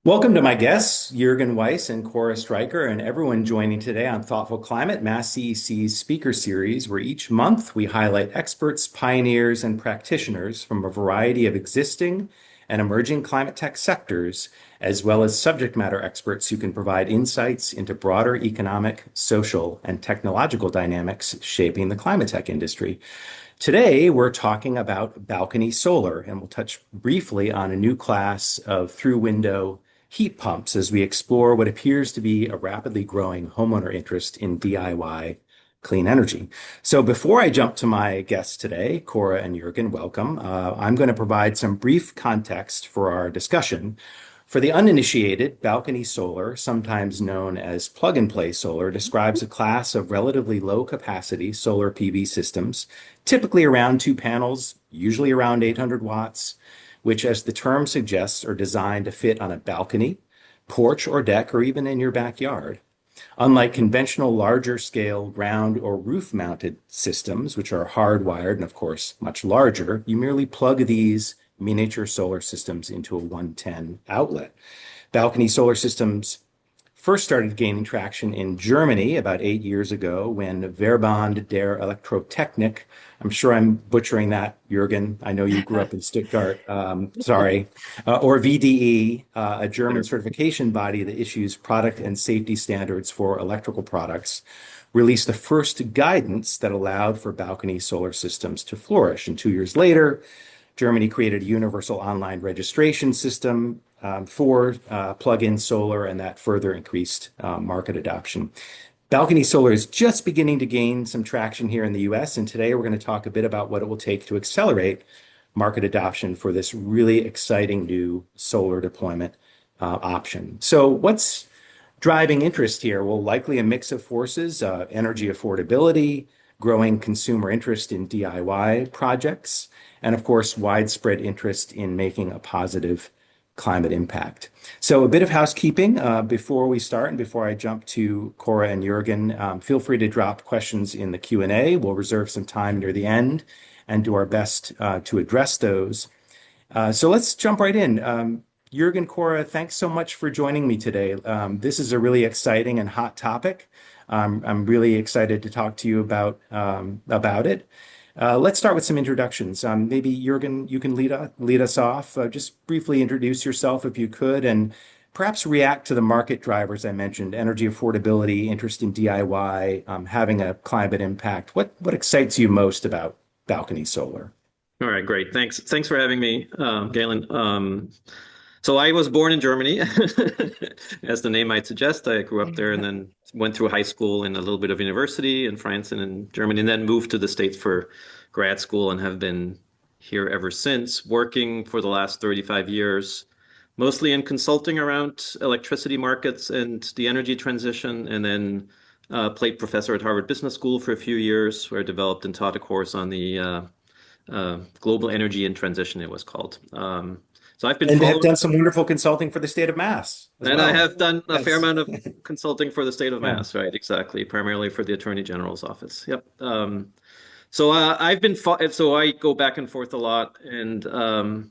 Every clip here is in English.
Welcome to my guests, Jurgen Weiss and Cora Stryker, and everyone joining today on Thoughtful Climate, MassCEC's speaker series, where each month we highlight experts, pioneers, and practitioners from a variety of existing and emerging climate tech sectors, as well as subject matter experts who can provide insights into broader economic, social, and technological dynamics shaping the climate tech industry. Today, we're talking about balcony solar, and we'll touch briefly on a new class of through-window heat pumps as we explore what appears to be a rapidly growing homeowner interest in DIY clean energy. So before I jump to my guests today, Cora and Jurgen, welcome. I'm going to provide some brief context for our discussion. For the uninitiated, balcony solar, sometimes known as plug-and-play solar, describes a class of relatively low-capacity solar PV systems, typically around two panels, usually around 800 watts, which, as the term suggests, are designed to fit on a balcony, porch, or deck, or even in your backyard. Unlike conventional larger scale ground or roof mounted systems, which are hardwired and, of course, much larger, you merely plug these miniature solar systems into a 110 outlet. Balcony solar systems first started gaining traction in Germany about 8 years ago when Verband der Elektrotechnik, I'm sure I'm butchering that, Jurgen. I know you grew up in Stuttgart. Sorry. Or VDE, a German certification body that issues product and safety standards for electrical products, released the first guidance that allowed for balcony solar systems to flourish. And 2 years later, Germany created a universal online registration system for plug-in solar, and that further increased market adoption. Balcony solar is just beginning to gain some traction here in the US, and today we're going to talk a bit about what it will take to accelerate market adoption for this really exciting new solar deployment option. So what's driving interest here? Well, likely a mix of forces, energy affordability, growing consumer interest in DIY projects, and of course, widespread interest in making a positive climate impact. So a bit of housekeeping before we start and before I jump to Cora and Jurgen. Feel free to drop questions in the Q&A. We'll reserve some time near the end and do our best to address those. So let's jump right in. Jurgen, Cora, thanks so much for joining me today. This is a really exciting and hot topic. I'm really excited to talk to you about it. Let's start with some introductions. Maybe Jurgen, you can lead us off. Just briefly introduce yourself if you could, and perhaps react to the market drivers I mentioned: energy affordability, interest in DIY, having a climate impact. What excites you most about balcony solar? All right, great. Thanks for having me, Galen. So I was born in Germany, as the name might suggest. I grew up there and then went through high school and a little bit of university in France and in Germany, and then moved to the States for grad school and have been here ever since, working for the last 35 years, mostly in consulting around electricity markets and the energy transition, and then played professor at Harvard Business School for a few years, where I developed and taught a course on the global energy and transition, it was called. So I've been And have following, done some wonderful consulting for the state of Mass as and I well. have done a fair Yes. amount of consulting for the state of Yeah. Mass, right? Exactly, primarily for the Attorney General's office. Yep. So I go back and forth a lot, and uh,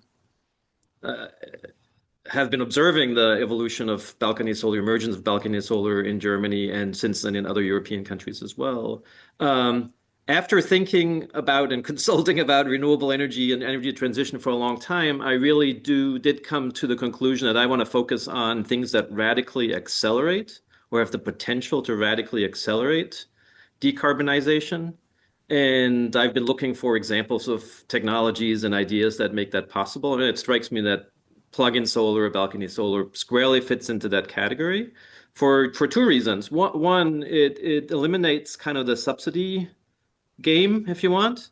have been observing the evolution of balcony solar, emergence of balcony solar in Germany, and since then in other European countries as well. Um, After thinking about and consulting about renewable energy and energy transition for a long time, I really did come to the conclusion that I want to focus on things that radically accelerate or have the potential to radically accelerate decarbonization. And I've been looking for examples of technologies and ideas that make that possible. And it strikes me that plug-in solar or balcony solar squarely fits into that category for two reasons. One, it eliminates kind of the subsidy game, if you want,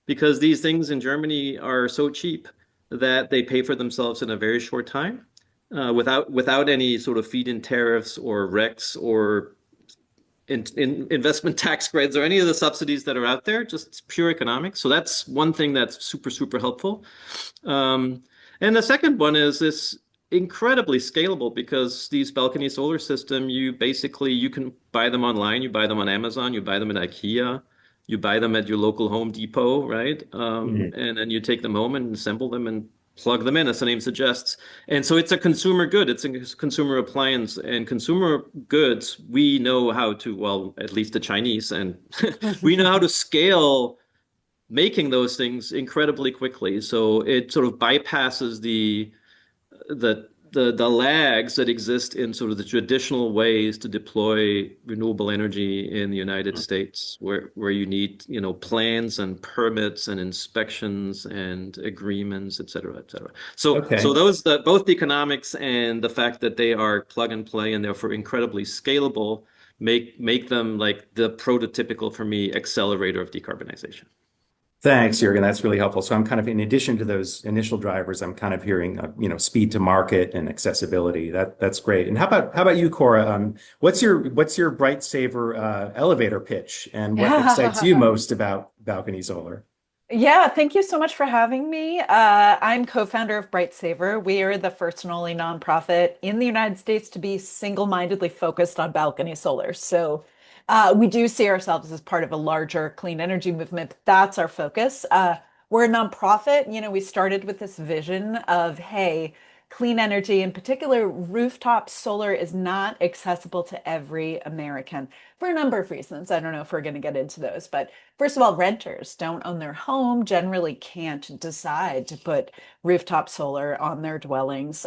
because these things in Germany are so cheap that they pay for themselves in a very short time, without any sort of feed-in tariffs or RECs or in investment tax credits or any of the subsidies that are out there, just pure economics. So that's one thing that's super, super helpful. And the second one is this incredibly scalable, because these balcony solar system, you can buy them online, you buy them on Amazon, you buy them at IKEA, you buy them at your local Home Depot, right? Mhm. And then you take them home and assemble them and plug them in, as the name suggests. And so it's a consumer good, it's a consumer appliance. And consumer goods, we know how to, well, at least the Chinese, and we know how to scale making those things incredibly quickly. So it sort of bypasses the lags that exist in sort of the traditional ways to deploy renewable energy in the United States, where you need, plans and permits and inspections and agreements, et cetera, et cetera. So Okay. those both the economics and the fact that they are plug and play and therefore incredibly scalable make them like the prototypical for me accelerator of decarbonization. Thanks, Jurgen. That's really helpful. So I'm kind of, in addition to those initial drivers, I'm kind of hearing, speed to market and accessibility. That's great. And how about you, Cora? What's your bright saver elevator pitch, and what excites you most about balcony solar? Yeah, thank you so much for having me. I'm co-founder of Bright Saver. We are the first and only nonprofit in the United States to be single-mindedly focused on balcony solar. So we do see ourselves as part of a larger clean energy movement. That's our focus. We're a nonprofit. We started with this vision of, hey, clean energy, in particular, rooftop solar is not accessible to every American for a number of reasons. I don't know if we're going to get into those, but first of all, renters don't own their home, generally can't decide to put rooftop solar on their dwellings.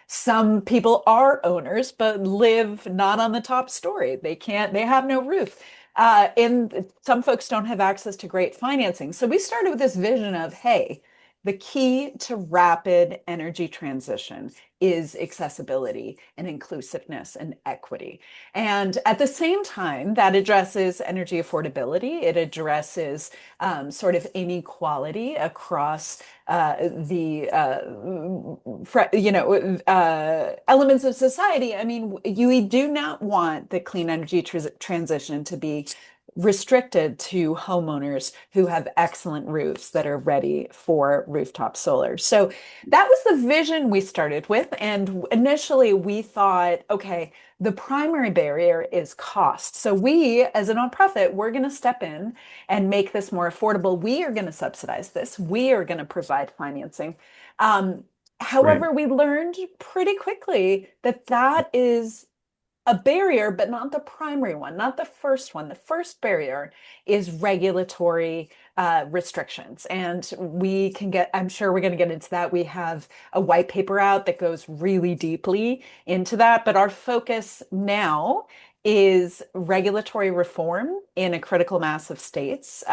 Some people are owners, but live not on the top story. They have no roof. And some folks don't have access to great financing. So we started with this vision of, hey, the key to rapid energy transition is accessibility and inclusiveness and equity. And at the same time, that addresses energy affordability. It addresses sort of inequality across elements of society. I mean, we do not want the clean energy transition to be restricted to homeowners who have excellent roofs that are ready for rooftop solar. So that was the vision we started with. And initially we thought, okay, the primary barrier is cost. So we, as a nonprofit, we're going to step in and make this more affordable. We are going to subsidize this. We are going to provide financing. Right. However, we learned pretty quickly that that is a barrier, but not the primary one, not the first one. The first barrier is regulatory restrictions. And I'm sure we're going to get into that. We have a white paper out that goes really deeply into that. But our focus now is regulatory reform in a critical mass of states.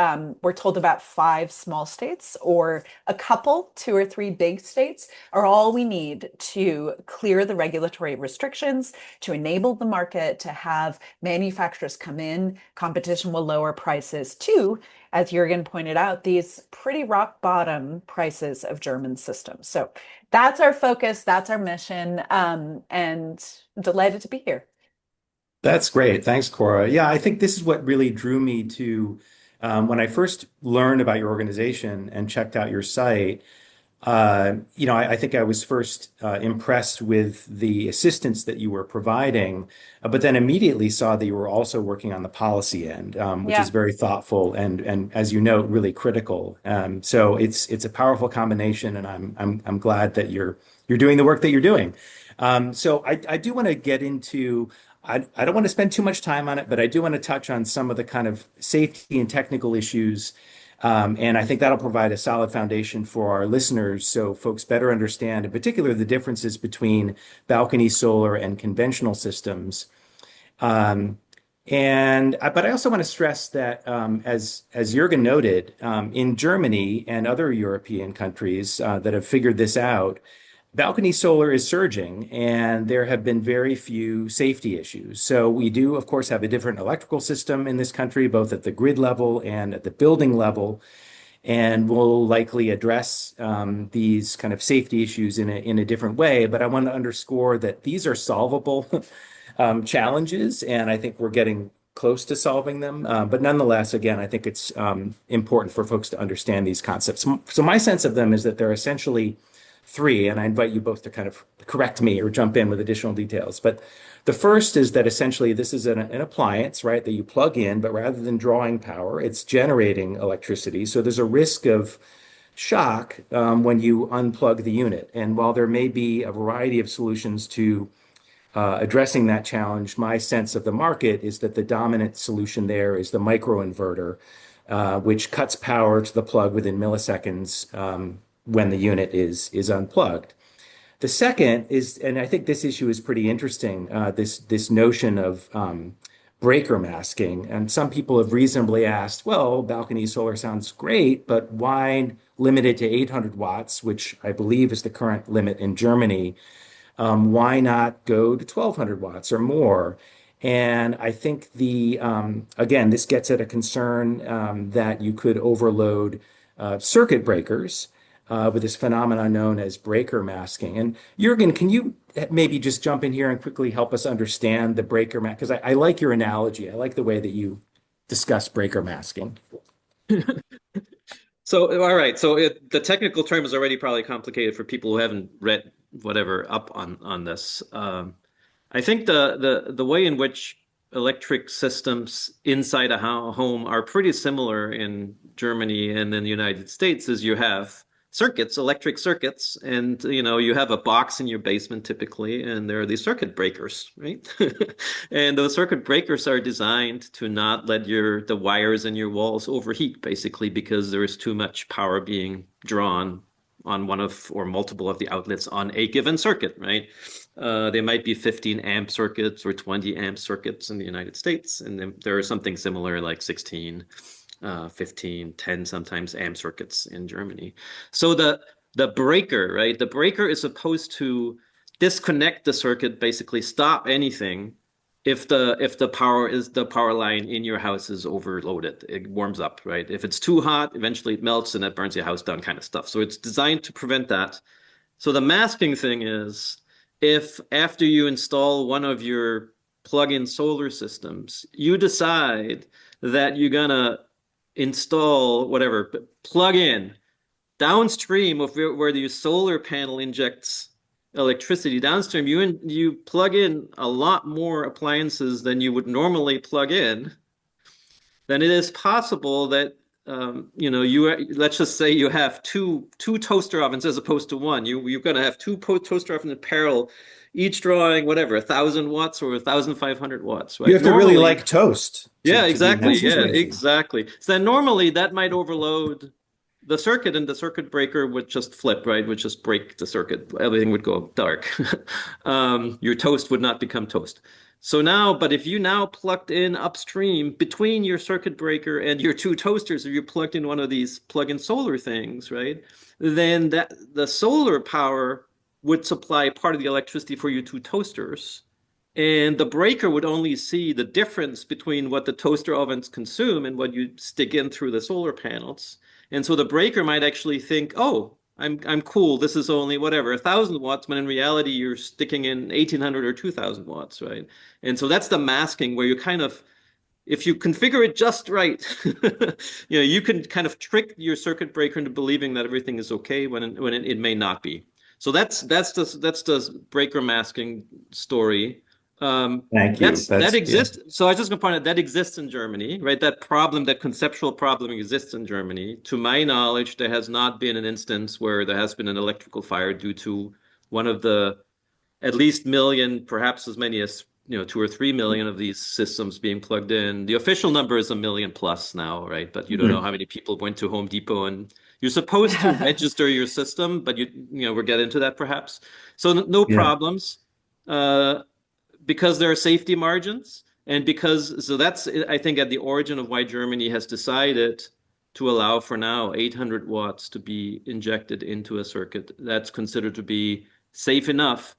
We're told about 5 small states or a couple, 2 or 3 big states are all we need to clear the regulatory restrictions, to enable the market, to have manufacturers come in. Competition will lower prices to, as Jurgen pointed out, these pretty rock bottom prices of German systems. So that's our focus, that's our mission, and delighted to be here. That's great. Thanks, Cora. Yeah, I think this is what really drew me to when I first learned about your organization and checked out your site. I think I was first impressed with the assistance that you were providing, but then immediately saw that you were also working on the policy end, which is Yeah. very thoughtful and as you know, really critical. So it's a powerful combination, and I'm glad that you're doing the work that you're doing. So I do want to get into. I don't want to spend too much time on it, but I do want to touch on some of the kind of safety and technical issues. And I think that'll provide a solid foundation for our listeners so folks better understand, in particular, the differences between balcony solar and conventional systems. Um, but I also want to stress that, as Jurgen noted, in Germany and other European countries that have figured this out, balcony solar is surging, and there have been very few safety issues. So we do, of course, have a different electrical system in this country, both at the grid level and at the building level, and we'll likely address these kind of safety issues in a different way. But I want to underscore that these are solvable challenges, and I think we're getting close to solving them. But nonetheless, again, I think it's important for folks to understand these concepts. So my sense of them is that they're essentially 3, and I invite you both to kind of correct me or jump in with additional details. But the first is that essentially this is an appliance, right, that you plug in, but rather than drawing power, it's generating electricity. So there's a risk of shock when you unplug the unit. And while there may be a variety of solutions to addressing that challenge, my sense of the market is that the dominant solution there is the microinverter, which cuts power to the plug within milliseconds when the unit is unplugged. The second is, and I think this issue is pretty interesting, this notion of breaker masking. And some people have reasonably asked, well, balcony solar sounds great, but why limit it to 800 watts, which I believe is the current limit in Germany? Why not go to 1200 watts or more? And I think again, this gets at a concern that you could overload circuit breakers with this phenomenon known as breaker masking. And Jurgen, can you maybe just jump in here and quickly help us understand the breaker mask? Because I like your analogy. I like the way that you discuss breaker masking. So, all right. So the technical term is already probably complicated for people who haven't read whatever up on this. I think the way in which electric systems inside a home are pretty similar in Germany and in the United States is you have circuits, electric circuits, and you have a box in your basement typically, and there are these circuit breakers, right? And those circuit breakers are designed to not let the wires in your walls overheat, basically, because there is too much power being drawn on one of or multiple of the outlets on a given circuit, right? They might be 15 amp circuits or 20 amp circuits in the United States, and then there is something similar like 16, 15, 10 sometimes amp circuits in Germany. So the breaker, right? The breaker is supposed to disconnect the circuit, basically stop anything if the power line in your house is overloaded. It warms up, right? If it's too hot, eventually it melts and that burns your house down, kind of stuff. So it's designed to prevent that. So the masking thing is if after you install one of your plug-in solar systems, you decide that you're gonna install whatever, plug in downstream of where the solar panel injects electricity downstream, you plug in a lot more appliances than you would normally plug in, then it is possible that let's just say you have two toaster ovens as opposed to one. You're going to have two toaster ovens in parallel, each drawing whatever 1,000 watts or 1,500 watts, right? You have to really like toast Yeah, to be in that exactly. Yeah, situation. exactly. So then normally that might overload the circuit, and the circuit breaker would just flip, right? Would just break the circuit. Everything would go dark. Your toast would not become toast. So now, but if you now plugged in upstream between your circuit breaker and your two toasters, if you plugged in one of these plug-in solar things, right? Then the solar power would supply part of the electricity for your two toasters. And the breaker would only see the difference between what the toaster ovens consume and what you stick in through the solar panels. And so the breaker might actually think, oh, I'm cool. This is only whatever 1,000 watts, but in reality you're sticking in 1,800 or 2,000 watts, right? And so that's the masking where you kind of, if you configure it just right, you can kind of trick your circuit breaker into believing that everything is okay when it may not be. So that's the breaker masking story. Thank you. That exists. So I was just going to point out that exists in Germany, right? That problem, that conceptual problem exists in Germany. To my knowledge, there has not been an instance where there has been an electrical fire due to one of the at least million, perhaps as many as 2 or 3 million of these systems being plugged in. The official number is 1 million plus now, right? But you don't know how many people went to Home Depot, and you're supposed to register your system, but we'll get into that perhaps. So no problems. Because there are safety margins, and so that's, I think, at the origin of why Germany has decided to allow for now 800 watts to be injected into a circuit. That's considered to be safe enough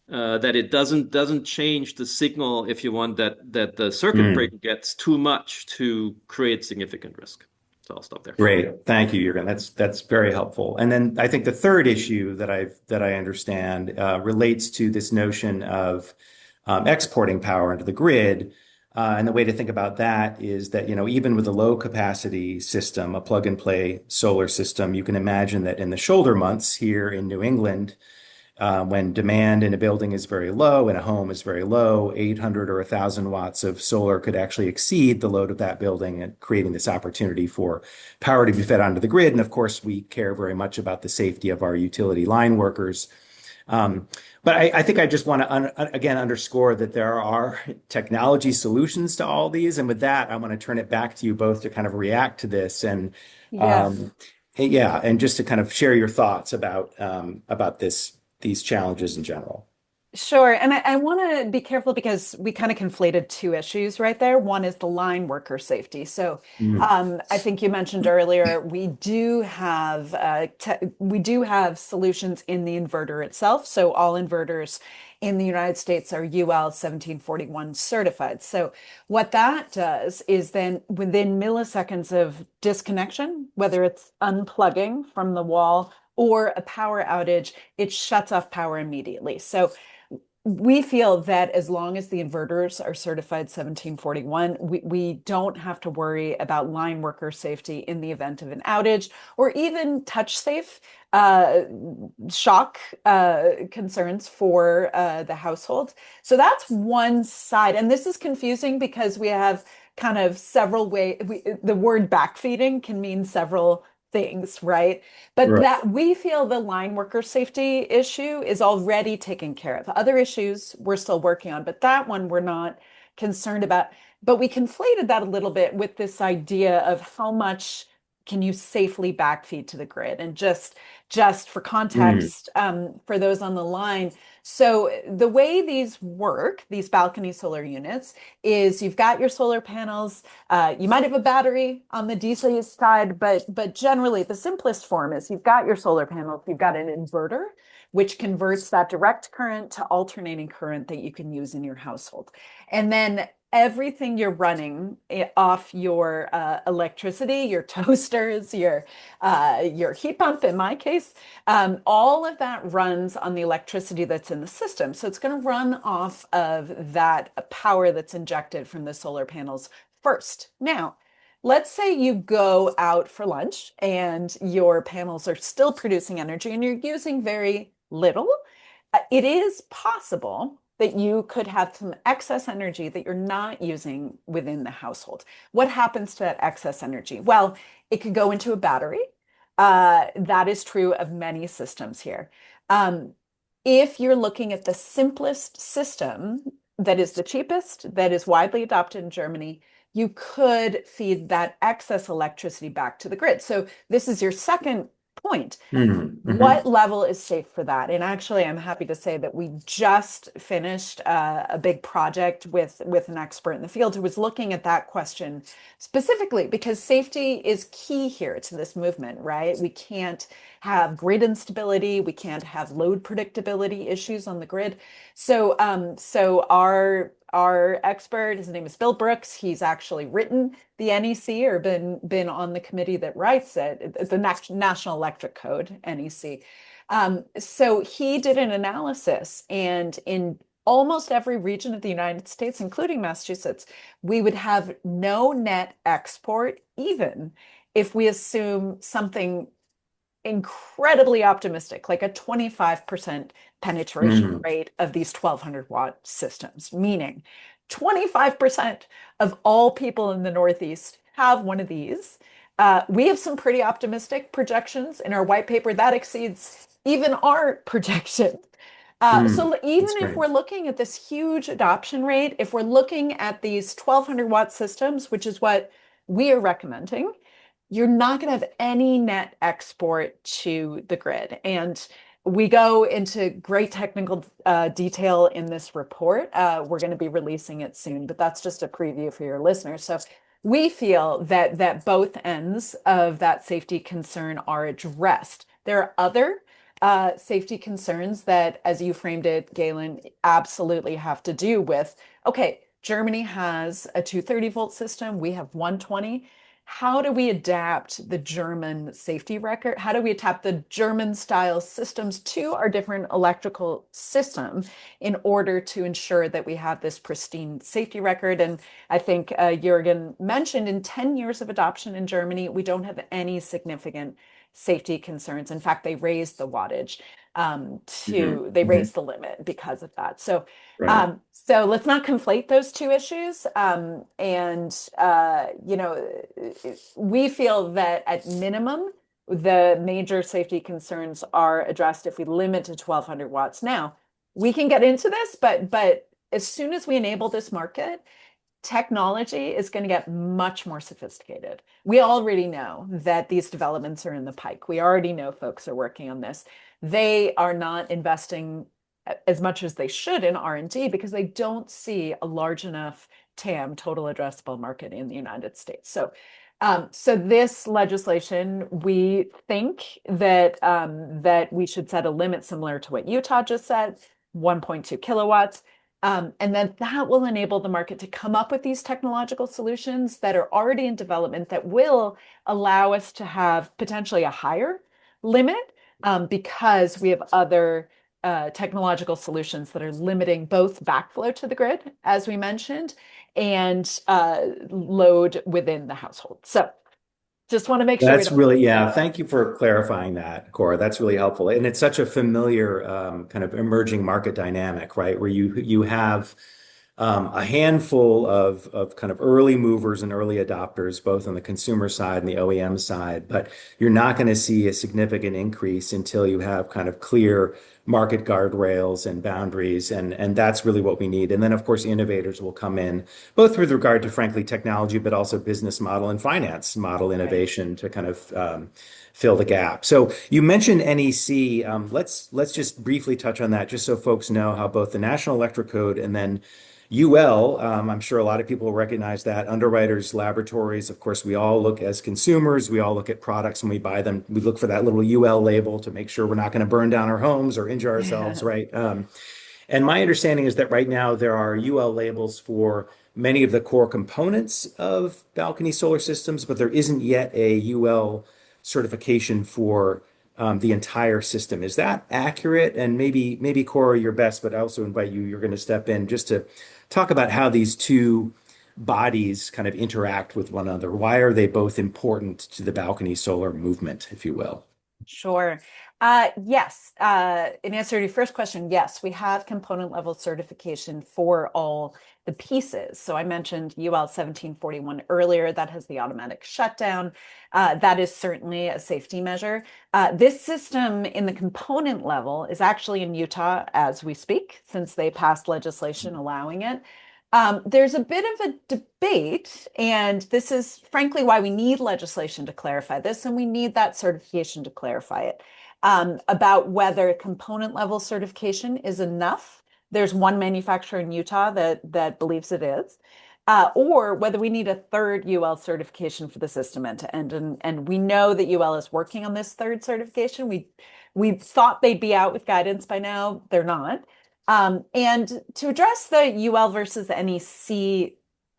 that it doesn't change the signal, if you want, that the circuit breaker gets too much to create significant risk. So I'll stop there. Great. Thank you, Jurgen. That's very helpful. And then I think the third issue that I understand relates to this notion of exporting power into the grid. And the way to think about that is that, even with a low capacity system, a plug and play solar system, you can imagine that in the shoulder months here in New England, When demand in a building is very low and a home is very low, 800 or 1,000 watts of solar could actually exceed the load of that building and creating this opportunity for power to be fed onto the grid. And of course, we care very much about the safety of our utility line workers. But I think I just want to again underscore that there are technology solutions to all these. And with that, I want to turn it back to you both to kind of react to this and Yeah. um, yeah, and just to kind of share your thoughts about these challenges in general. Sure. And I want to be careful because we kind of conflated two issues right there. One is the line worker safety. So Mm, I think you mentioned earlier, we do have solutions in the inverter itself. So all inverters in the United States are UL 1741 certified. So what that does is then within milliseconds of disconnection, whether it's unplugging from the wall or a power outage, it shuts off power immediately. So we feel that as long as the inverters are certified 1741, we don't have to worry about line worker safety in the event of an outage or even touch safe uh, shock concerns for the household. So that's one side. And this is confusing because we have kind of several ways. The word backfeeding can mean several things, right? But right. that we feel the line worker safety issue is already taken care of. Other issues we're still working on, but that one we're not concerned about. But we conflated that a little bit with this idea of how much can you safely backfeed to the grid. And just for Mm, context, for those on the line, so the way these work, these balcony solar units, is you've got your solar panels. You might have a battery on the DC side, but generally the simplest form is you've got your solar panels, you've got an inverter, which converts that direct current to alternating current that you can use in your household. And then everything you're running off your electricity, your toasters, your heat pump, in my case, all of that runs on the electricity that's in the system. So it's going to run off of that power that's injected from the solar panels first. Now, let's say you go out for lunch and your panels are still producing energy and you're using very little. It is possible that you could have some excess energy that you're not using within the household. What happens to that excess energy? Well, it could go into a battery. That is true of many systems here. Um, if you're looking at the simplest system that is the cheapest, that is widely adopted in Germany, you could feed that excess electricity back to the grid. So this is your second point. mm, What mhm. level is safe for that? And actually, I'm happy to say that we just finished a big project with an expert in the field who was looking at that question specifically because safety is key here to this movement, right? We can't have grid instability, we can't have load predictability issues on the grid. So our expert, his name is Bill Brooks. He's actually written the NEC or been on the committee that writes it, the National Electric Code, NEC. So he did an analysis, and in almost every region of the United States, including Massachusetts, we would have no net export, even if we assume something incredibly optimistic, like a 25% penetration Mm, rate of these 1,200-watt systems, meaning 25% of all people in the Northeast have one of these. We have some pretty optimistic projections in our white paper that exceeds even our projection. mm. So even That's if great. we're looking at this huge adoption rate, if we're looking at these 1,200-watt systems, which is what we are recommending, you're not going to have any net export to the grid. And we go into great technical detail in this report. We're going to be releasing it soon, but that's just a preview for your listeners. So we feel that both ends of that safety concern are addressed. There are other safety concerns that, as you framed it, Galen, absolutely have to do with, okay, Germany has a 230-volt system. We have 120. How do we adapt the German safety record? How do we adapt the German style systems to our different electrical system in order to ensure that we have this pristine safety record? And I think Jurgen mentioned in 10 years of adoption in Germany, we don't have any significant safety concerns. In fact, they raised the wattage Hmm. they Hmm. raised the limit because of that. So Right. so let's not conflate those two issues. We feel that at minimum, the major safety concerns are addressed if we limit to 1200 watts. Now, we can get into this, but as soon as we enable this market, technology is going to get much more sophisticated. We already know that these developments are in the pike. We already know folks are working on this. They are not investing as much as they should in R&D because they don't see a large enough TAM, total addressable market, in the United States. So this legislation, we think that we should set a limit similar to what Utah just said, 1.2 kilowatts. And then that will enable the market to come up with these technological solutions that are already in development that will allow us to have potentially a higher limit because we have other technological solutions that are limiting both backflow to the grid, as we mentioned, and load within the household. So just want to make sure we That's don't. really, yeah. Thank you for clarifying that, Cora. That's really helpful. And it's such a familiar kind of emerging market dynamic, right? Where you have a handful of kind of early movers and early adopters, both on the consumer side and the OEM side, but you're not going to see a significant increase until you have kind of clear market guardrails and boundaries, and that's really what we need. And then, of course, innovators will come in, both with regard to, frankly, technology, but also business model and finance model Right. innovation to kind of fill the gap. So you mentioned NEC. Let's just briefly touch on that, just so folks know how both the National Electric Code and then UL, I'm sure a lot of people will recognize that. Underwriters Laboratories, of course, we all look as consumers, we all look at products when we buy them. We look for that little UL label to make sure we're not going to burn down our homes or injure ourselves, right? And my understanding is that right now there are UL labels for many of the core components of balcony solar systems, but there isn't yet a UL certification for the entire system. Is that accurate? And maybe Cora, you're best, but I also invite you, you're going to step in just to talk about how these two bodies kind of interact with one another. Why are they both important to the balcony solar movement, if you will? Sure. Yes. In answer to your first question, yes, we have component level certification for all the pieces. So I mentioned UL 1741 earlier, that has the automatic shutdown. That is certainly a safety measure. This system in the component level is actually in Utah as we speak, since they passed legislation allowing it. There's a bit of a debate, and this is frankly why we need legislation to clarify this, and we need that certification to clarify it, about whether component level certification is enough. There's one manufacturer in Utah that believes it is, or whether we need a third UL certification for the system end to end. And we know that UL is working on this third certification. We thought they'd be out with guidance by now. They're not. And to address the UL versus NEC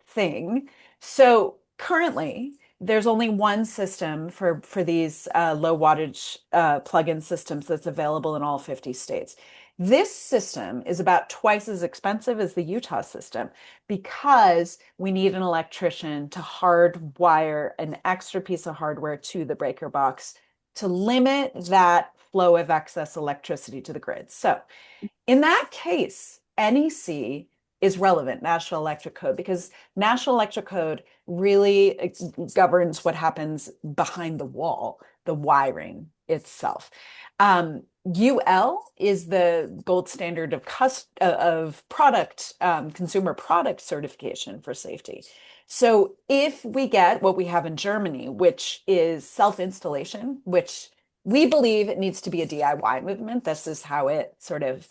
thing, so currently there's only one system for these low wattage plug-in systems that's available in all 50 states. This system is about twice as expensive as the Utah system because we need an electrician to hardwire an extra piece of hardware to the breaker box to limit that flow of excess electricity to the grid. So in that case, NEC is relevant, National Electric Code, because National Electric Code really governs what happens behind the wall, the wiring itself. UL is the gold standard of product, consumer product certification for safety. So if we get what we have in Germany, which is self-installation, which we believe it needs to be a DIY movement. This is how it sort of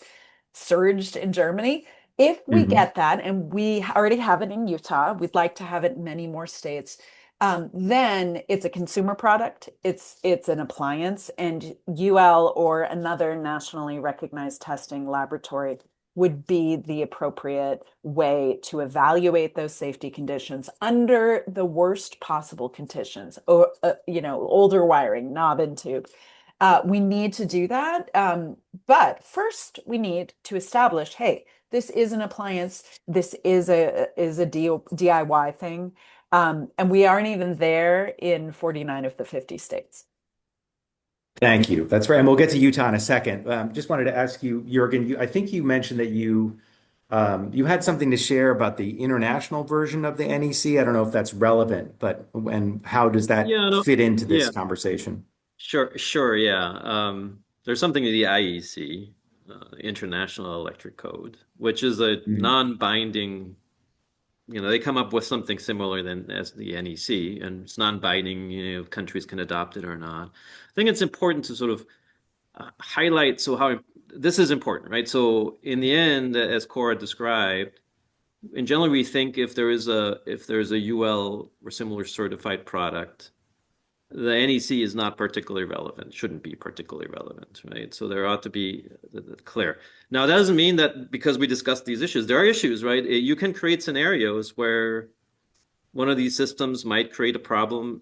surged in Germany. If we Mhm. get that, and we already have it in Utah, we'd like to have it in many more states, then it's a consumer product, it's an appliance, and UL or another nationally recognized testing laboratory would be the appropriate way to evaluate those safety conditions under the worst possible conditions, or older wiring, knob and tube. We need to do that. But first, we need to establish, hey, this is an appliance. This is a DIY thing. And we aren't even there in 49 of the 50 states. Thank you. That's right. And we'll get to Utah in a second. Just wanted to ask you, Jurgen, I think you mentioned that you had something to share about the international version of the NEC. I don't know if that's relevant, but and how does that Yeah, no, fit into yeah, this conversation? sure, yeah. There's something in the IEC, International Electric Code, which is a Mm, non-binding, they come up with something similar than as the NEC, and it's non-binding, countries can adopt it or not. I think it's important to sort of highlight so how this is important, right? So in the end, as Cora described, in general, we think if there is a UL or similar certified product, the NEC is not particularly relevant, shouldn't be particularly relevant, right? So there ought to be clear. Now, that doesn't mean that because we discussed these issues, there are issues, right? You can create scenarios where one of these systems might create a problem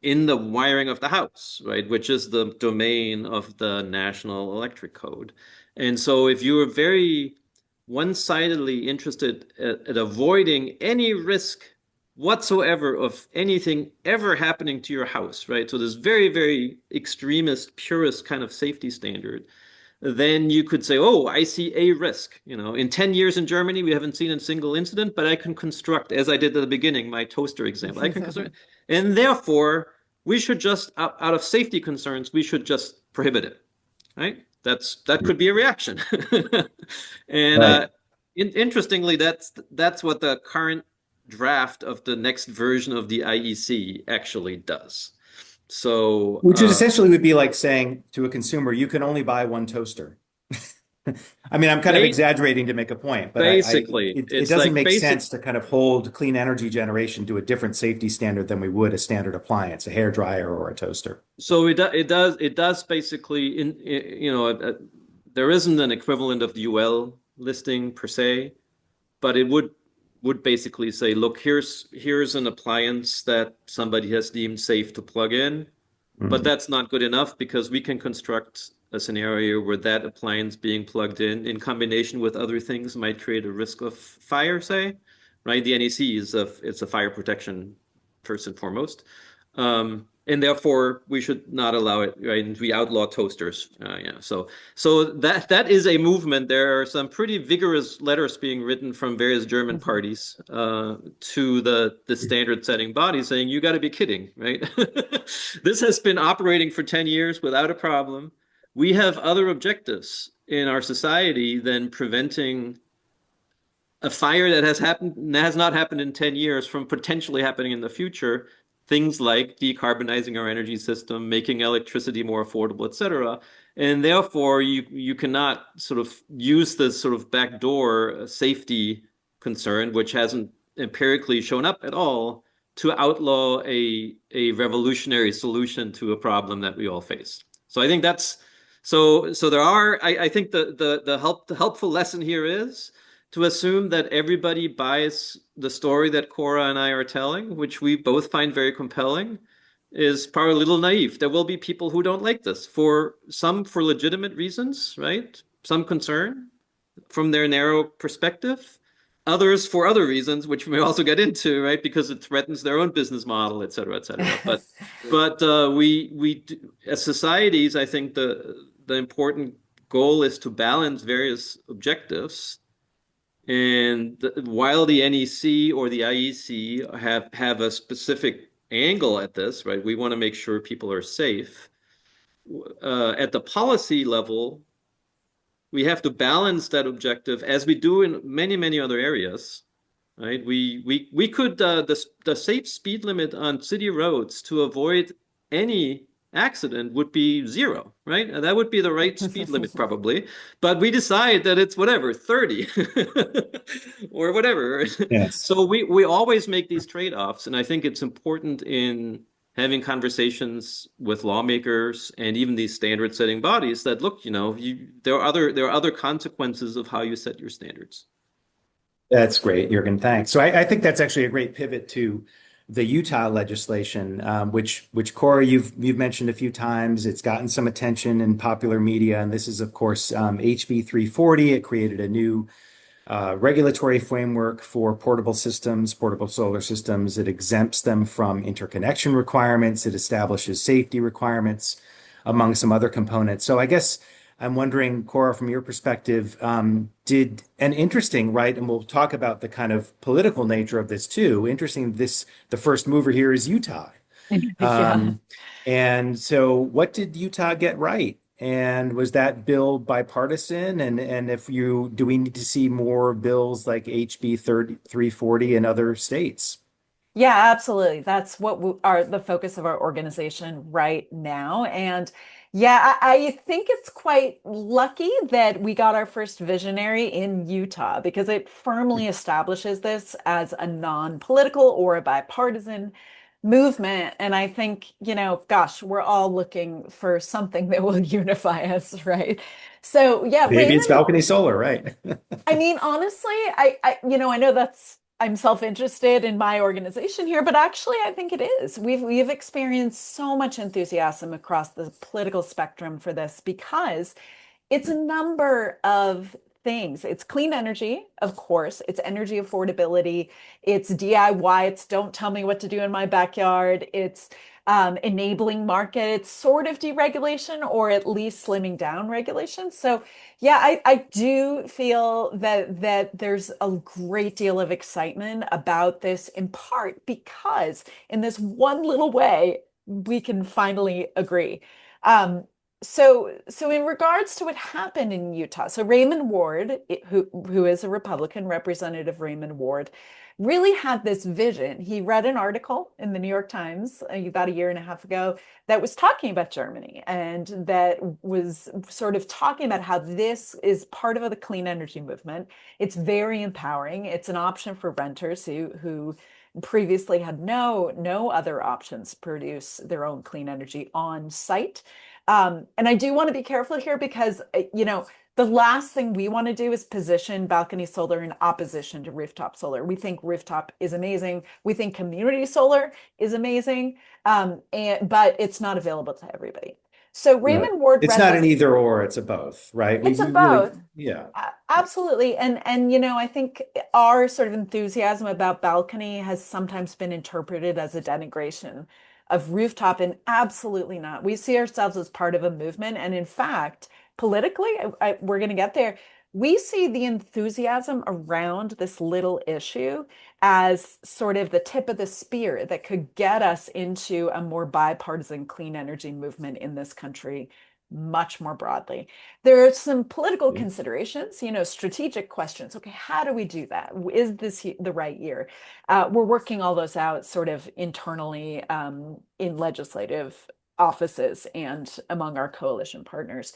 in the wiring of the house, right? Which is the domain of the National Electric Code. And so if you are very one-sidedly interested at avoiding any risk whatsoever of anything ever happening to your house, right? So this very, very extremist, purist kind of safety standard, then you could say, oh, I see a risk. In 10 years in Germany, we haven't seen a single incident, but I can construct, as I did at the beginning, my toaster example. I can construct, and therefore, we should just, out of safety concerns, we should just prohibit it, right? That could be a reaction. And right. interestingly, that's what the current draft of the next version of the IEC actually does. So, Which essentially would be like saying to a consumer, you can only buy one toaster. I mean, I'm kind of ba exaggerating to make a point, but basically, it it's doesn't like make basic. sense to kind of hold clean energy generation to a different safety standard than we would a standard appliance, a hair dryer or a toaster. So it does basically there isn't an equivalent of the UL listing per se, but it would basically say, look, here's an appliance that somebody has deemed safe to plug in, but Mhm. that's not good enough because we can construct a scenario where that appliance being plugged in combination with other things might create a risk of fire, say, right? The NEC it's a fire protection first and foremost. And therefore we should not allow it, right? And we outlaw toasters. Yeah. So that is a movement. There are some pretty vigorous letters being written from various German parties to the standard setting body saying, you got to be kidding, right? This has been operating for 10 years without a problem. We have other objectives in our society than preventing a fire that has not happened in 10 years from potentially happening in the future. Things like decarbonizing our energy system, making electricity more affordable, etc. And therefore, you cannot sort of use this sort of backdoor safety concern, which hasn't empirically shown up at all, to outlaw a revolutionary solution to a problem that we all face. So I think that's so there are I think the helpful lesson here is to assume that everybody buys the story that Cora and I are telling, which we both find very compelling, is probably a little naive. There will be people who don't like this for some for legitimate reasons, right? Some concern from their narrow perspective. Others for other reasons, which we may also get into, right? Because it threatens their own business model, et cetera, et cetera. But as societies, I think the important goal is to balance various objectives and while the NEC or the IEC have a specific angle at this, right? We want to make sure people are safe. At the policy level, we have to balance that objective as we do in many, many other areas, right? We could the safe speed limit on city roads to avoid any accident would be 0, right? And that would be the right speed limit probably, but we decide that it's whatever 30 or whatever. Yes. So we always make these trade-offs, and I think it's important in having conversations with lawmakers and even these standard setting bodies that look, there are other consequences of how you set your standards. That's great, Jurgen. Thanks. So I think that's actually a great pivot to the Utah legislation, which Cora you've mentioned a few times. It's gotten some attention in popular media, and this is of course HB 340. It created a new regulatory framework for portable systems, portable solar systems. It exempts them from interconnection requirements. It establishes safety requirements. among some other components. So I guess I'm wondering, Cora, from your perspective, and interesting, right? And we'll talk about the kind of political nature of this too. Interesting, the first mover here is Utah. Yeah. Um, and so what did Utah get right? And was that bill bipartisan? And if you do we need to see more bills like HB 340 in other states? Yeah, absolutely. That's what we are the focus of our organization right now. And yeah, I think it's quite lucky that we got our first visionary in Utah because it firmly establishes this as a non-political or a bipartisan movement. And I think, gosh, we're all looking for something that will unify us, right? So yeah, Maybe it's Raymond, balcony solar, right? I mean, honestly, I know that's I'm self-interested in my organization here, but actually I think it is. We've experienced so much enthusiasm across the political spectrum for this because it's a number of things. It's clean energy, of course. It's energy affordability. It's DIY. It's don't tell me what to do in my backyard. It's enabling market. It's sort of deregulation or at least slimming down regulation. So yeah, I do feel that there's a great deal of excitement about this in part because in this one little way, we can finally agree. Um, so in regards to what happened in Utah, so Raymond Ward, who is a Republican representative, Raymond Ward, really had this vision. He read an article in the New York Times about a year and a half ago that was talking about Germany and that was sort of talking about how this is part of the clean energy movement. It's very empowering. It's an option for renters who previously had no other options to produce their own clean energy on site. And I do want to be careful here because, the last thing we want to do is position balcony solar in opposition to rooftop solar. We think rooftop is amazing. We think community solar is amazing, but it's not available to everybody. So Right. Raymond Ward It's read not an this. either or, it's a both, right? We, It's a we really, both. yeah. Absolutely. And I think our sort of enthusiasm about balcony has sometimes been interpreted as a denigration of rooftop, and absolutely not. We see ourselves as part of a movement. And in fact, politically, we're going to get there. We see the enthusiasm around this little issue as sort of the tip of the spear that could get us into a more bipartisan clean energy movement in this country much more broadly. There are some political Yeah. considerations, strategic questions. Okay, how do we do that? Is this the right year? We're working all those out sort of internally in legislative offices and among our coalition partners.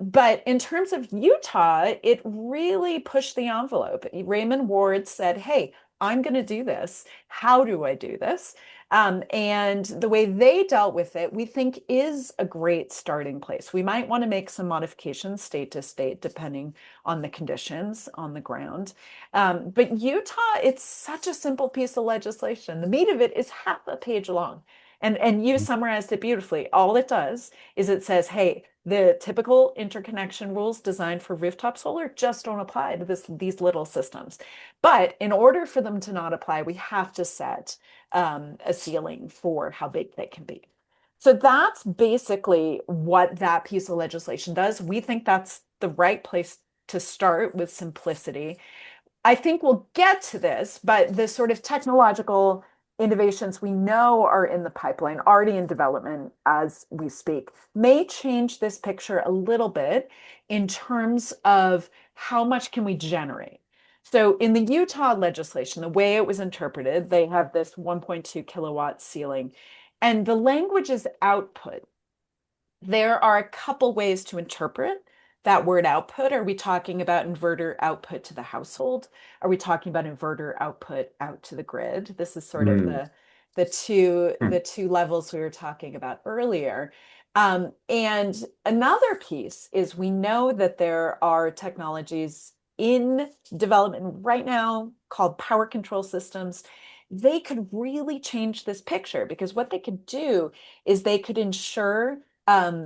But in terms of Utah, it really pushed the envelope. Raymond Ward said, hey, I'm going to do this. How do I do this? And the way they dealt with it, we think is a great starting place. We might want to make some modifications state to state, depending on the conditions on the ground. But Utah, it's such a simple piece of legislation. The meat of it is half a page long. And you summarized it beautifully. All it does is it says, hey, the typical interconnection rules designed for rooftop solar just don't apply to these little systems. But in order for them to not apply, we have to set a ceiling for how big they can be. So that's basically what that piece of legislation does. We think that's the right place to start with simplicity. I think we'll get to this, but the sort of technological innovations we know are in the pipeline, already in development as we speak, may change this picture a little bit in terms of how much can we generate. So in the Utah legislation, the way it was interpreted, they have this 1.2 kilowatt ceiling, and the language is output. There are a couple ways to interpret that word output. Are we talking about inverter output to the household? Are we talking about inverter output out to the grid? This is sort of Mm. the two levels we were talking about earlier. And another piece is we know that there are technologies in development right now called power control systems. They could really change this picture because what they could do is they could ensure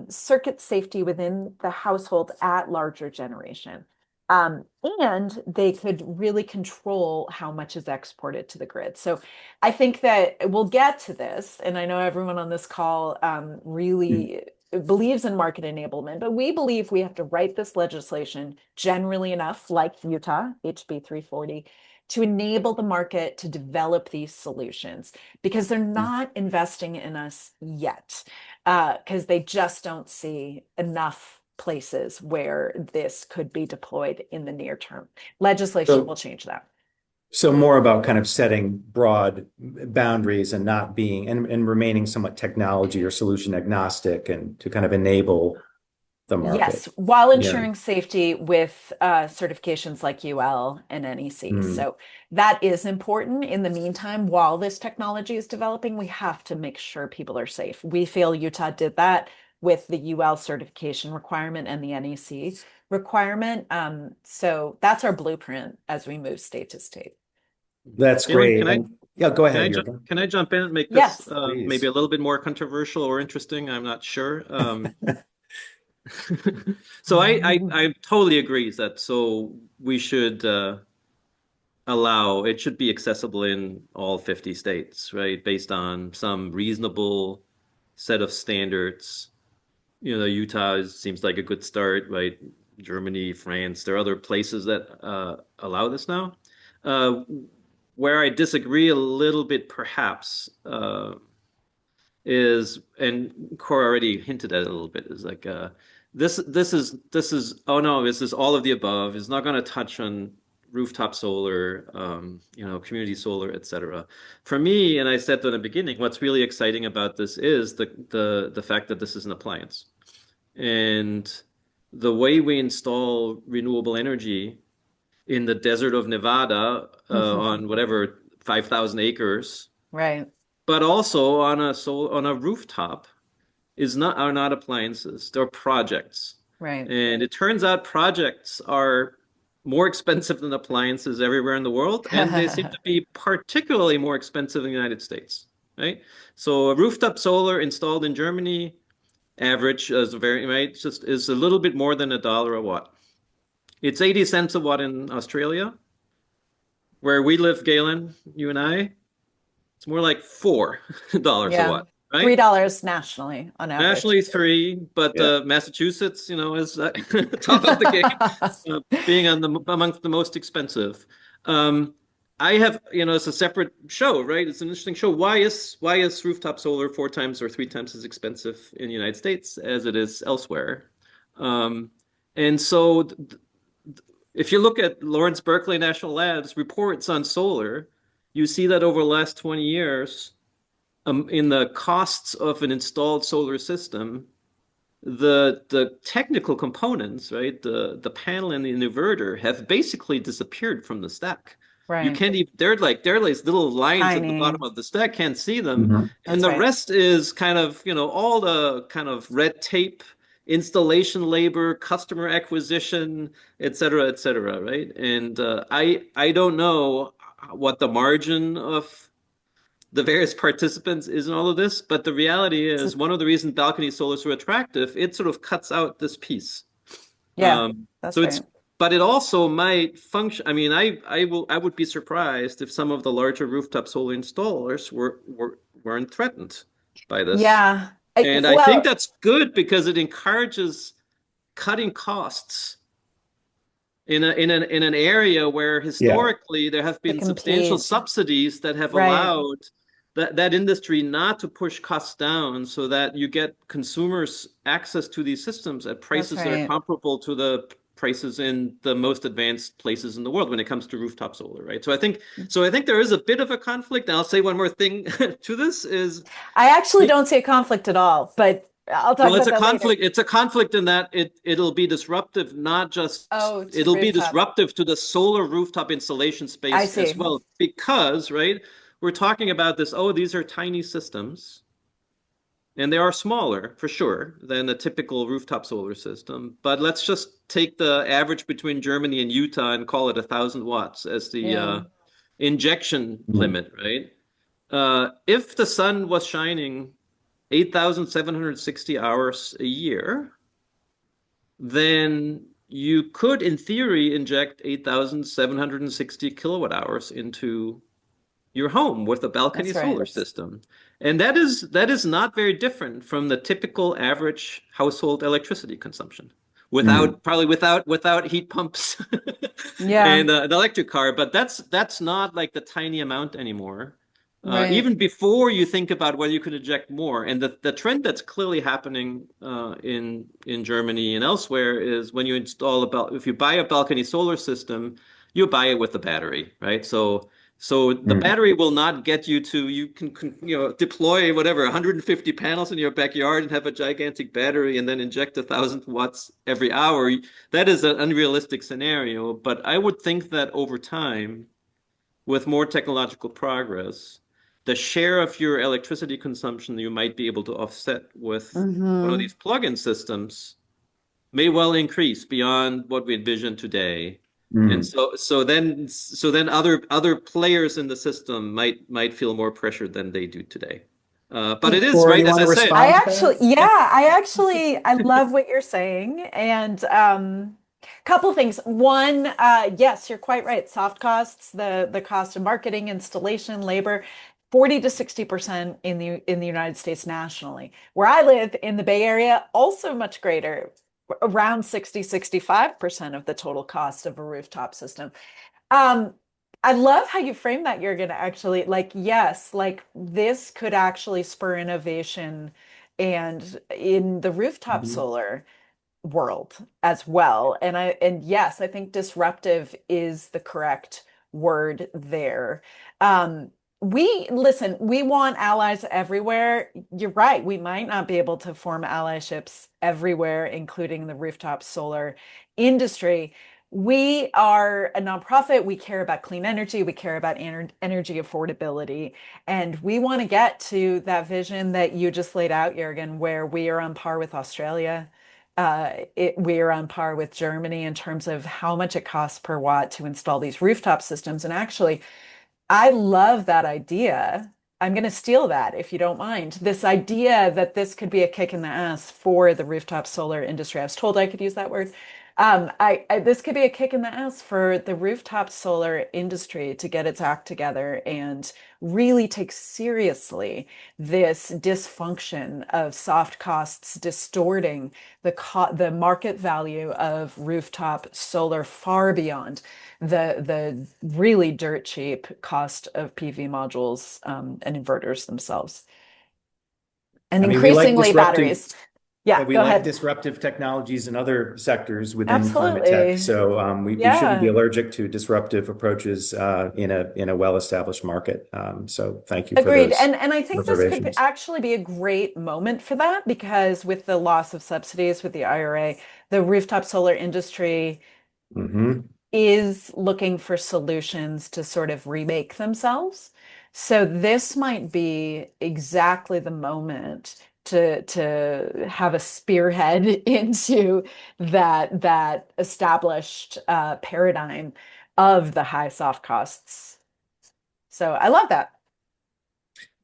circuit safety within the household at larger generation. And they could really control how much is exported to the grid. So I think that we'll get to this, and I know everyone on this call really believes in market enablement, but we believe we have to write this legislation generally enough, like Utah, HB 340, to enable the market to develop these solutions because they're not investing in us yet, because they just don't see enough places where this could be deployed in the near term. Legislation will change that. So more about kind of setting broad boundaries and not being and remaining somewhat technology or solution agnostic and to kind of enable the market. Yes, while Yeah. ensuring safety with certifications like UL and NEC. So that is important. In the meantime, while this technology is developing, we have to make sure people are safe. We feel Utah did that with the UL certification requirement and the NEC requirement. So that's our blueprint as we move state to state. That's Galen, great. Yeah, go ahead, Jurgen. can I jump in and make Yes, this maybe a little bit more controversial or interesting? I'm not sure. So I totally agree that so we should allow it should be accessible in all 50 states, right? Based on some reasonable set of standards. You know, Utah seems like a good start, right? Germany, France, there are other places that allow this now. Where I disagree a little bit, perhaps, is, and Cora already hinted at it a little bit, is like this is oh no, this is all of the above. It's not going to touch on rooftop solar, community solar, etc. For me, and I said that in the beginning, what's really exciting about this is the fact that this is an appliance, and the way we install renewable energy in the desert of Nevada on whatever 5,000 acres, right. but also on a rooftop are not appliances. They're projects. Right. And it turns out projects are more expensive than appliances everywhere in the world, and they seem to be particularly more expensive in the United States, right? So a rooftop solar installed in Germany, average is is a little bit more than $1 a watt. It's 80 cents a watt in Australia. Where we live, Galen, you and I, it's more like $4 a watt, right? $3 nationally on average. Nationally, 3, but Massachusetts, is top of the game, being amongst the most expensive. I have, it's a separate show, right? It's an interesting show. Why is rooftop solar 4 times or 3 times as expensive in the United States as it is elsewhere? And so if you look at Lawrence Berkeley National Labs reports on solar, you see that over the last 20 years, in the costs of an installed solar system, the technical components, right, the panel and the inverter have basically disappeared from the stack. Right. You can't even, they're like little lines at the bottom of the stack, can't see them. And the rest is kind of, all the kind of red tape, installation labor, customer acquisition, et cetera, right? And I don't know what the margin of the various participants is in all of this, but the reality is one of the reasons balcony solar is so attractive, it sort of cuts out this piece. Yeah, that's so right. But it also might function. I mean, I would be surprised if some of the larger rooftop solar installers weren't threatened by this. Yeah. And I think that's good because it encourages cutting costs in an area where historically there have been substantial subsidies that have allowed that industry not to push costs down so that you get consumers access to these systems at prices that are comparable to the prices in the most advanced places in the world when it comes to rooftop solar, right? So I think there is a bit of a conflict. And I'll say one more thing to this is I actually don't see a conflict at all, but I'll talk about that later. It's a conflict in that it'll be disruptive, not just it'll be disruptive to the solar rooftop installation space as well, because we're talking about this, these are tiny systems, and they are smaller for sure than a typical rooftop solar system. But let's just take the average between Germany and Utah and call it 1,000 watts as the injection limit, right? If the sun was shining 8,760 hours a year, then you could, in theory, inject 8,760 kilowatt hours into your home with a balcony solar system. And that is not very different from the typical average household electricity consumption, Mm, without heat pumps Yeah, and an electric car. But that's not like the tiny amount anymore. right. Even before you think about whether you could inject more, and the trend that's clearly happening in Germany and elsewhere is when you if you buy a balcony solar system, you buy it with the battery, right? So the mm. battery will not get you to you can deploy whatever 150 panels in your backyard and have a gigantic battery and then inject 1,000 watts every hour. That is an unrealistic scenario, but I would think that over time, with more technological progress, the share of your electricity consumption you might be able to offset with one of Hmm. these plug-in systems may well increase beyond what we envision today. And Mm. so then other players in the system might feel more pressure than they do today. But Hey, it is Cora, right, you as want I to said. I respond to actually, that? yeah, Yeah. I love what you're saying. And couple things. One, yes, you're quite right. Soft costs, the cost of marketing, installation, labor, 40 to 60% in the United States nationally. Where I live in the Bay Area, also much greater, around 65% of the total cost of a rooftop system. Um, I love how you frame that, you're gonna actually like, yes, like this could actually spur innovation and in the rooftop Mhm. solar world as well. And yes, I think disruptive is the correct word there. Um, we want allies everywhere. You're right. We might not be able to form allyships everywhere, including the rooftop solar industry. We are a nonprofit. We care about clean energy. We care about energy affordability. And we want to get to that vision that you just laid out, Jurgen, where we are on par with Australia. We're on par with Germany in terms of how much it costs per watt to install these rooftop systems. And actually, I love that idea. I'm going to steal that if you don't mind. This idea that this could be a kick in the ass for the rooftop solar industry. I was told I could use that word. This could be a kick in the ass for the rooftop solar industry to get its act together and really take seriously this dysfunction of soft costs distorting the market value of rooftop solar far beyond the really dirt cheap cost of PV modules and inverters themselves, and I mean, we like increasingly disruptive batteries. Yeah, we go like ahead. disruptive technologies in other sectors within climate tech. Absolutely. So we shouldn't be Yeah. allergic to disruptive approaches in a well-established market. So thank you for Agreed. those And I think this could observations. actually be a great moment for that because with the loss of subsidies with the IRA, the rooftop solar industry Hmm. is looking for solutions to sort of remake themselves. So this might be exactly the moment to have a spearhead into that established paradigm of the high soft costs. So I love that.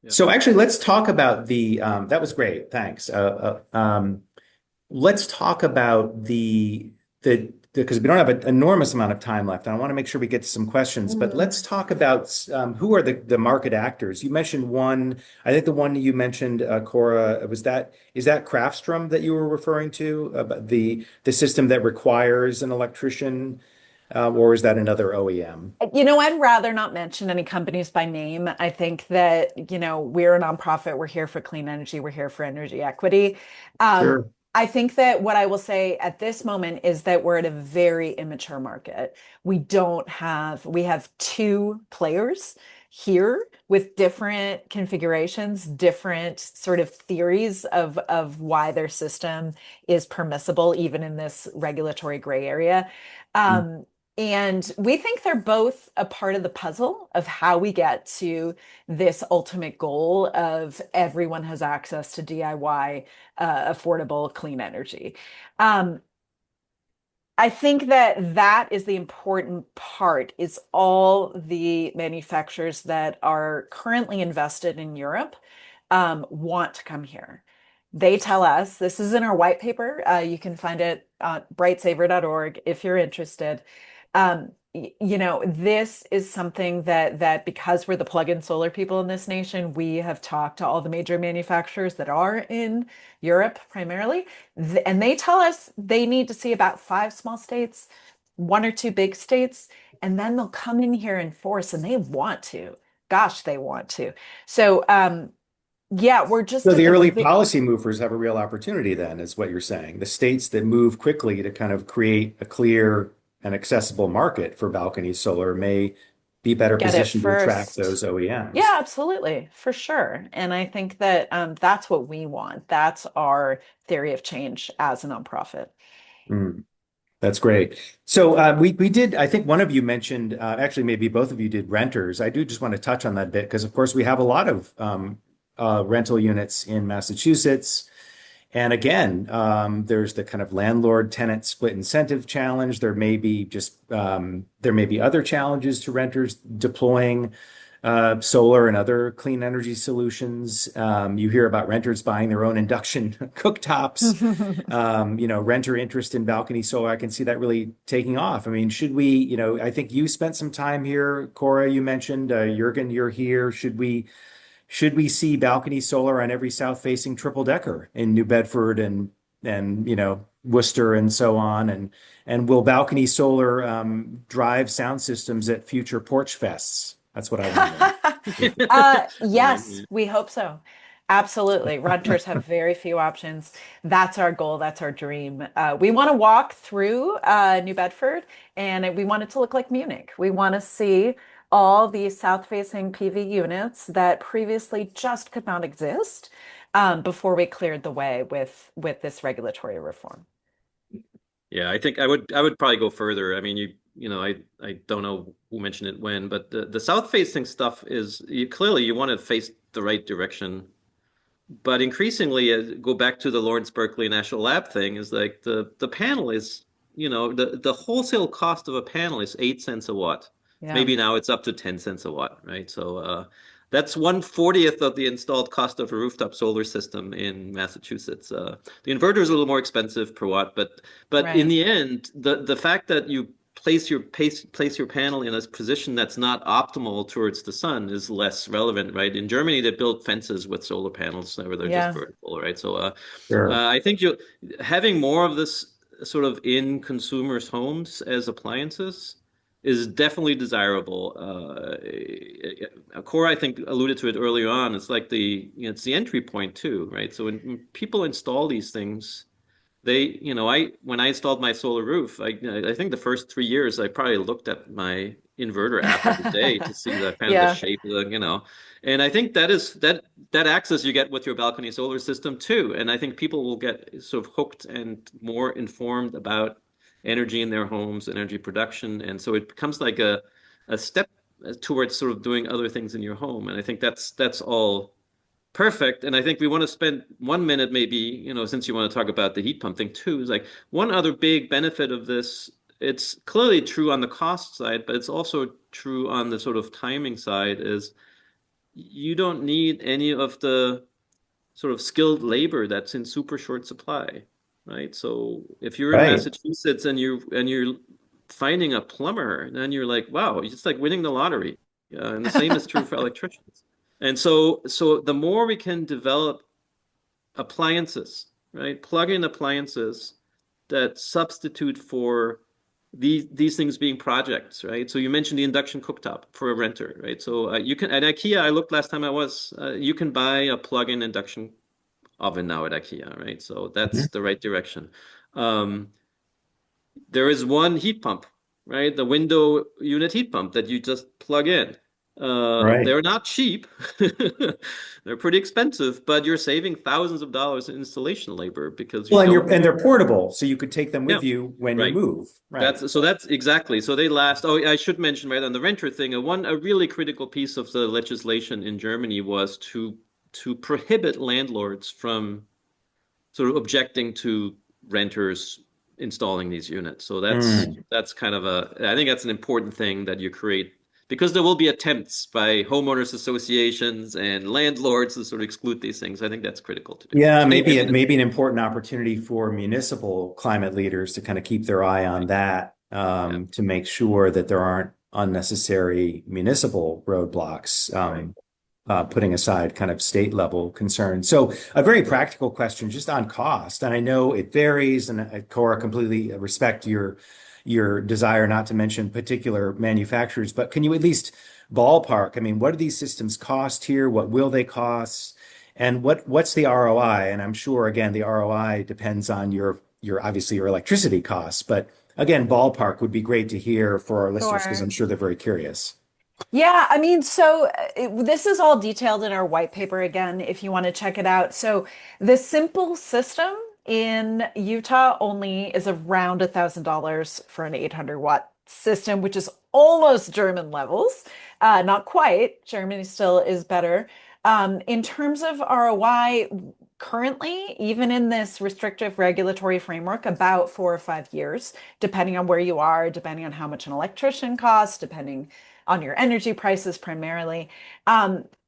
Yeah. So actually, let's talk about that was great. Thanks. Let's talk about the because we don't have an enormous amount of time left. And I want to make sure we get to some questions, but let's Mm. talk about who are the market actors. You mentioned one. I think the one you mentioned, Cora, is that Craftstrom that you were referring to, about the system that requires an electrician, or is that another OEM? I'd rather not mention any companies by name. I think that, we're a nonprofit. We're here for clean energy. We're here for energy equity. Um, Sure. I think that what I will say at this moment is that we're at a very immature market. We have two players here with different configurations, different sort of theories of why their system is permissible, even in this regulatory gray area. Um, and we think they're both a part of the puzzle of how we get to this ultimate goal of everyone has access to DIY, affordable, clean energy. Um, I think that is the important part is all the manufacturers that are currently invested in Europe want to come here. They tell us, this is in our white paper. You can find it at brightsaver.org if you're interested. this is something that because we're the plug-in solar people in this nation, we have talked to all the major manufacturers that are in Europe primarily, and they tell us they need to see about 5 small states, 1 or 2 big states, and then they'll come in here in force, and they want to. Gosh, they want to. So, yeah, we're just So at the the early policy movers have a real opportunity then, is what you're saying. The states that move quickly to kind of create a clear and accessible market for balcony solar may be better get it positioned to attract first. those OEMs. Yeah, absolutely, for sure. And I think that that's what we want. That's our theory of change as a nonprofit. Mm. That's great. So we did. I think one of you mentioned, actually, maybe both of you did renters. I do just want to touch on that bit because, of course, we have a lot of rental units in Massachusetts. And again, there's the kind of landlord-tenant split incentive challenge. There may be other challenges to renters deploying solar and other clean energy solutions. You hear about renters buying their own induction cooktops. Renter interest in balcony solar. I can see that really taking off. I mean, should we? I think you spent some time here, Cora. You mentioned Jurgen, you're here. Should we see balcony solar on every south-facing triple decker in New Bedford and Worcester and so on? And will balcony solar drive sound systems at future porch fests? That's what I want to Yes, we hope so. Absolutely. Renters have very few options. That's our goal. That's our dream. We want to walk through New Bedford and we want it to look like Munich. We want to see all these south-facing PV units that previously just could not exist before we cleared the way with this regulatory reform. Yeah, I think I would probably go further. I mean, I don't know who mentioned it when, but the south facing stuff is clearly you want to face the right direction. But increasingly, go back to the Lawrence Berkeley National Lab thing, is like the panel is, the wholesale cost of a panel is 8 cents a watt. Yeah. Maybe now it's up to 10 cents a watt, right? So that's 1/40th of the installed cost of a rooftop solar system in Massachusetts. The inverter is a little more expensive per watt, but in Right. the end, the fact that you place your panel in a position that's not optimal towards the sun is less relevant, right? In Germany, they build fences with solar panels where they're just Yeah. vertical, right? So Sure. I think you having more of this sort of in consumers' homes as appliances is definitely desirable. Cora, I think, alluded to it earlier on. It's like it's the entry point too, right? So when people install these things, when I installed my solar roof, I think the first 3 years I probably looked at my inverter app every day to see the kind of the Yeah. shape of and I think that access you get with your balcony solar system too. And I think people will get sort of hooked and more informed about energy in their homes, energy production, and so it becomes like a step towards sort of doing other things in your home. And I think that's all perfect. And I think we want to spend 1 minute, maybe, since you want to talk about the heat pump thing too, is like one other big benefit of this. It's clearly true on the cost side, but it's also true on the sort of timing side is you don't need any of the sort of skilled labor that's in super short supply, right? So if you're in Right. Massachusetts and you're finding a plumber, then you're like, wow, it's like winning the lottery. And the same is true for electricians. And so the more we can develop appliances, right? Plug-in appliances that substitute for these things being projects, right? So you mentioned the induction cooktop for a renter, right? So you can at IKEA. I looked last time I was. You can buy a plug-in induction oven now at IKEA, right? So that's Mhm. the right direction. Um, there is one heat pump, right? The window unit heat pump that you just plug in. Right. They're not cheap. They're pretty expensive, but you're saving thousands of dollars in installation labor because you Well, and don't you're need. and they're portable, so you could take them Yeah, with you when you right. move. Right. That's exactly. So they last. Oh, I should mention right on the renter thing. A really critical piece of the legislation in Germany was to prohibit landlords from sort of objecting to renters installing these units. So Mm. that's kind of I think that's an important thing that you create because there will be attempts by homeowners associations and landlords to sort of exclude these things. I think that's critical to do. Yeah, Maybe maybe I it should. maybe an important opportunity for municipal climate leaders to kind of keep their eye on that Yeah. to make sure that there aren't unnecessary municipal roadblocks, Right. putting aside kind of state level concerns. So a very practical question just on cost. And I know it varies, and Cora, completely respect your desire not to mention particular manufacturers, but can you at least ballpark? I mean, what do these systems cost here? What will they cost? And what's the ROI? And I'm sure again the ROI depends on your obviously your electricity costs, but again, ballpark would be great to hear for our listeners because I'm Sure. sure they're very curious. Yeah, I mean, so this is all detailed in our white paper again, if you want to check it out. So the simple system in Utah only is around $1,000 for an 800-watt system, which is almost German levels. Not quite. Germany still is better. In terms of ROI, currently, even in this restrictive regulatory framework, about 4 or 5 years, depending on where you are, depending on how much an electrician costs, depending on your energy prices primarily.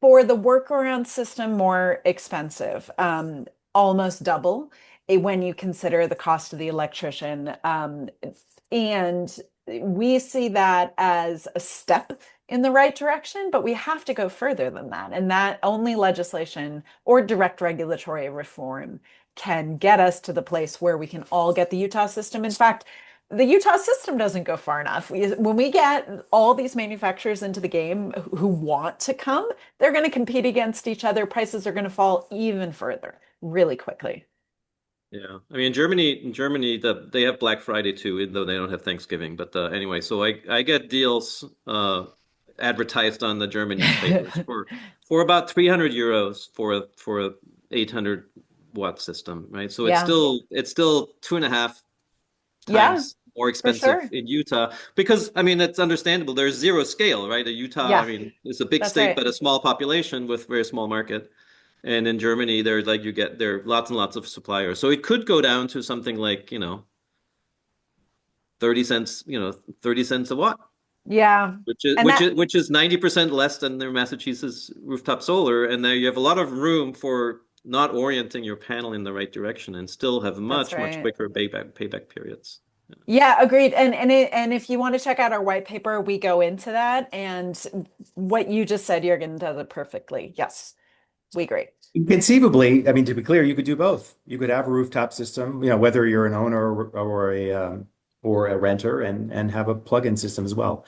For the workaround system, more expensive, almost double when you consider the cost of the electrician. And we see that as a step in the right direction, but we have to go further than that. And that only legislation or direct regulatory reform can get us to the place where we can all get the Utah system. In fact, the Utah system doesn't go far enough. When we get all these manufacturers into the game who want to come, they're going to compete against each other. Prices are going to fall even further really quickly. Yeah, I mean, in Germany, they have Black Friday too, even though they don't have Thanksgiving. But anyway, so I get deals advertised on the German newspapers for about 300 euros for a 800-watt system, right? So Yeah. it's still 2.5 Yeah, times more for expensive sure. in Utah because I mean it's understandable. There's zero scale, right? Utah, I Yeah, mean, it's a big that's state right. but a small population with very small market. And in Germany, there's like there are lots and lots of suppliers. So it could go down to something like, 30 cents, 30 cents a watt, Yeah. which is And which that is which is 90% less than their Massachusetts rooftop solar. And there you have a lot of room for not orienting your panel in the right direction and still have that's much, much right. quicker payback periods. Yeah, agreed. And if you want to check out our white paper, we go into that. And what you just said, Jurgen does it perfectly. Yes, we agree. Conceivably, I mean, to be clear, you could do both. You could have a rooftop system, whether you're an owner or a renter, and have a plug-in system as well.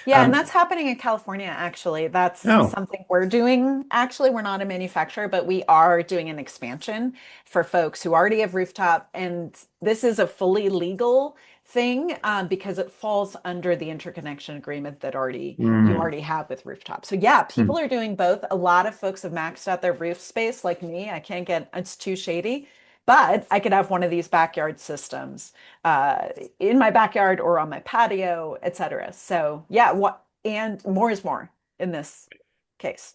Yeah, and Um, that's happening in California, actually. That's oh, something we're doing. Actually, we're not a manufacturer, but we are doing an expansion for folks who already have rooftop. And this is a fully legal thing because it falls under the interconnection agreement that you mm, already have with rooftop. So yeah, mm. people are doing both. A lot of folks have maxed out their roof space like me. I can't get, it's too shady, but I could have one of these backyard systems uh, in my backyard or on my patio, etc. So yeah, what and more is more in this case.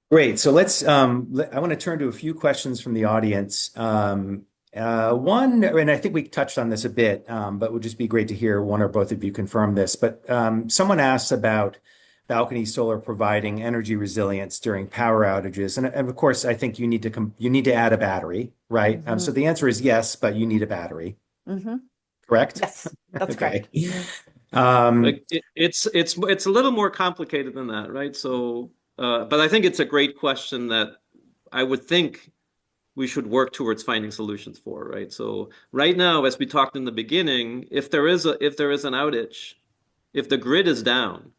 Great. So I want to turn to a few questions from the audience. One, and I think we touched on this a bit, but it would just be great to hear one or both of you confirm this. But someone asks about balcony solar providing energy resilience during power outages. And of course, I think you need to add a battery, right? So Hmm. the answer is yes, but you need a battery, Hmm. correct? Yes, that's Okay. correct. Um, Like it's a little more complicated than that, right? So, but I think it's a great question that I would think we should work towards finding solutions for, right? So right now, as we talked in the beginning, if there is an outage, if the grid is down,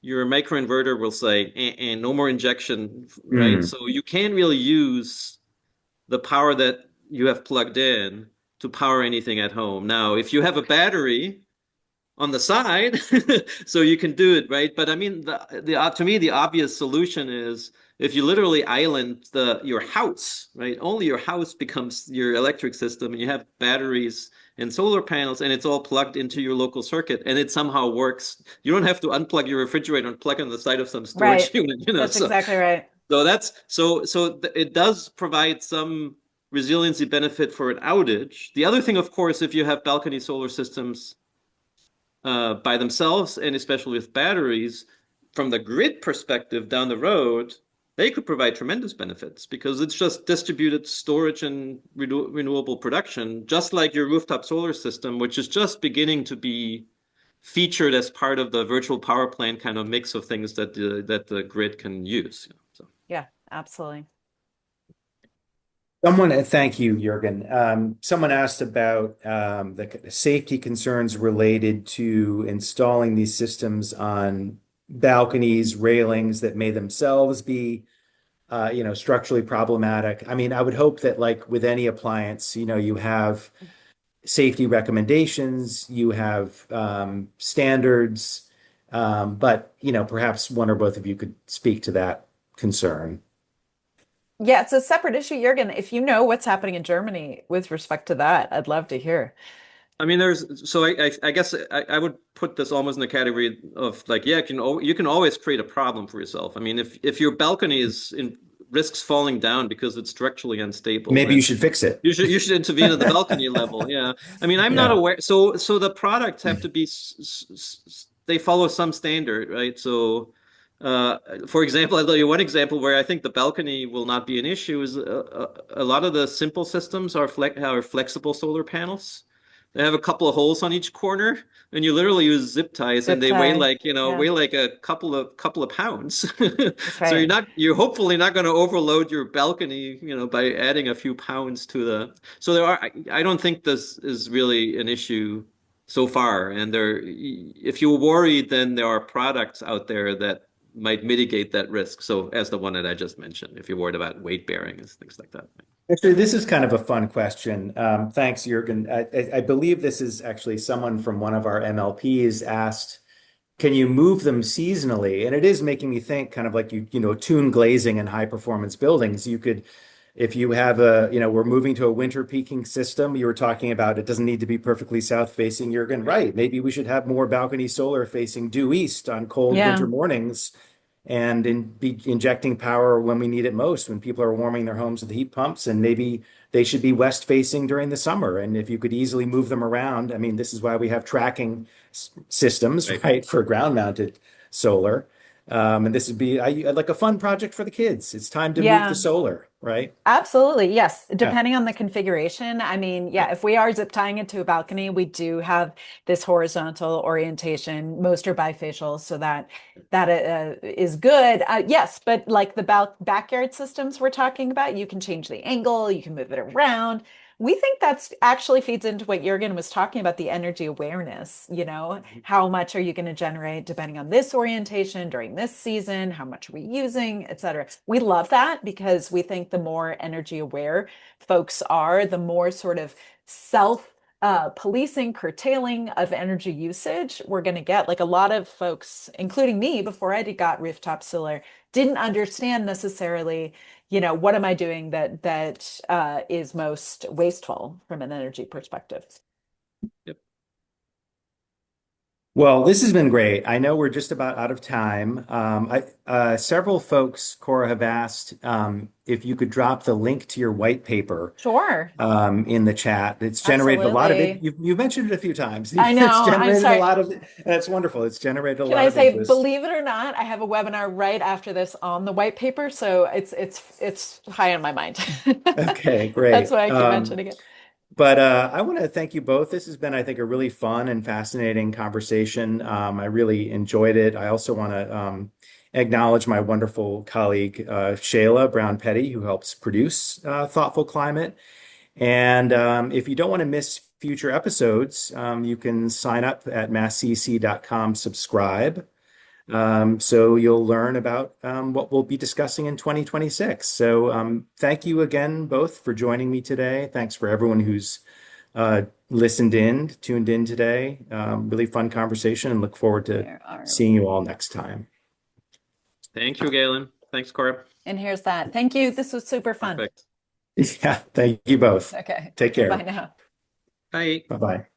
your microinverter will say, no more injection, right? mm, So you can't really use the power that you have plugged in to power anything at home. Now, if you have a battery on the side, so you can do it, right? But I mean, the to me, the obvious solution is if you literally island your house, right? Only your house becomes your electric system, and you have batteries and solar panels, and it's all plugged into your local circuit, and it somehow works. You don't have to unplug your refrigerator and plug on the side of some storage Right. unit. That's exactly right. It does provide some resiliency benefit for an outage. The other thing, of course, if you have balcony solar systems by themselves, and especially with batteries, from the grid perspective down the road, they could provide tremendous benefits because it's just distributed storage and renewable production, just like your rooftop solar system, which is just beginning to be featured as part of the virtual power plant kind of mix of things that the grid can use. So. Yeah, absolutely. Thank you, Jurgen. Someone asked about the safety concerns related to installing these systems on balconies, railings that may themselves be, structurally problematic. I mean, I would hope that, like with any appliance, you have safety recommendations, you have standards, but perhaps one or both of you could speak to that concern. Yeah, it's a separate issue, Jurgen. If you know what's happening in Germany with respect to that, I'd love to hear. I mean, I guess I would put this almost in the category of like, yeah, you can always create a problem for yourself. I mean, if your balcony is in risks falling down because it's structurally unstable, Maybe you then should fix it. you should intervene at the balcony level. Yeah, I mean, I'm not Yeah. aware. So the products have to be they follow some standard, right? So. For example, I'll tell you one example where I think the balcony will not be an issue is a lot of the simple systems are flexible solar panels. They have a couple of holes on each corner, and you literally use zip ties, and Zip they weigh tie. like, Yeah, weigh like a couple of pounds. that's So right. you're hopefully not going to overload your balcony, by adding a few pounds to the. So I don't think this is really an issue so far. And if you're worried, then there are products out there that might mitigate that risk. So as the one that I just mentioned, if you're worried about weight bearing and things like that. Actually, this is kind of a fun question. Thanks, Jurgen. I believe this is actually someone from one of our MLPs asked, can you move them seasonally? And it is making me think kind of like tune glazing in high performance buildings. You could, if you have we're moving to a winter peaking system, you were talking about it doesn't need to be perfectly south facing, Jurgen, right? Maybe we should have more balcony solar facing due east on cold winter Yeah. mornings and be injecting power when we need it most, when people are warming their homes with heat pumps, and maybe they should be west facing during the summer. And if you could easily move them around, I mean, this is why we have tracking systems, Right. right, for ground mounted solar. And this would be like a fun project for the kids. It's time to move the Yeah. solar, right? Absolutely, yes. Yeah. Depending on the configuration. I mean, Yeah. yeah, if we are zip tying it to a balcony, we do have this horizontal orientation. Most are bifacial, so that is good. Yes, but like the backyard systems we're talking about, you can change the angle, you can move it around. We think that's actually feeds into what Jurgen was talking about, the energy awareness. How much are you going to generate depending on this orientation during this season? How much are we using, et cetera? We love that because we think the more energy aware folks are, the more sort of self policing, curtailing of energy usage we're going to get. Like a lot of folks, including me, before I got rooftop solar, didn't understand necessarily, what am I doing that is most wasteful from an energy perspective. Yep. Well, this has been great. I know we're just about out of time. Several folks, Cora, have asked if you could drop the link to your white paper Sure. in the chat. It's generated a lot of it. Absolutely. You've mentioned it a few times. I It's know. I'm generated a sorry. lot of, that's wonderful. It's generated a Can lot I of say, interest. believe it or not, I have a webinar right after this on the white paper, so it's high on my mind. Okay, That's great. why I keep mentioning it. But I want to thank you both. This has been, I think, a really fun and fascinating conversation. I really enjoyed it. I also want to acknowledge my wonderful colleague, Shayla Brown-Petty, who helps produce Thoughtful Climate. And if you don't want to miss future episodes, you can sign up at masscec.com, subscribe. So you'll learn about what we'll be discussing in 2026. So thank you again both for joining me today. Thanks for everyone who's tuned in today. Really fun conversation and look forward to Where are seeing you we? all next time. Thank you, Galen. Thanks, Cora. And here's that. Thank you. This was super fun. Perfect. Yeah, thank you both. Okay. Take Bye care. now. Bye. Bye-bye.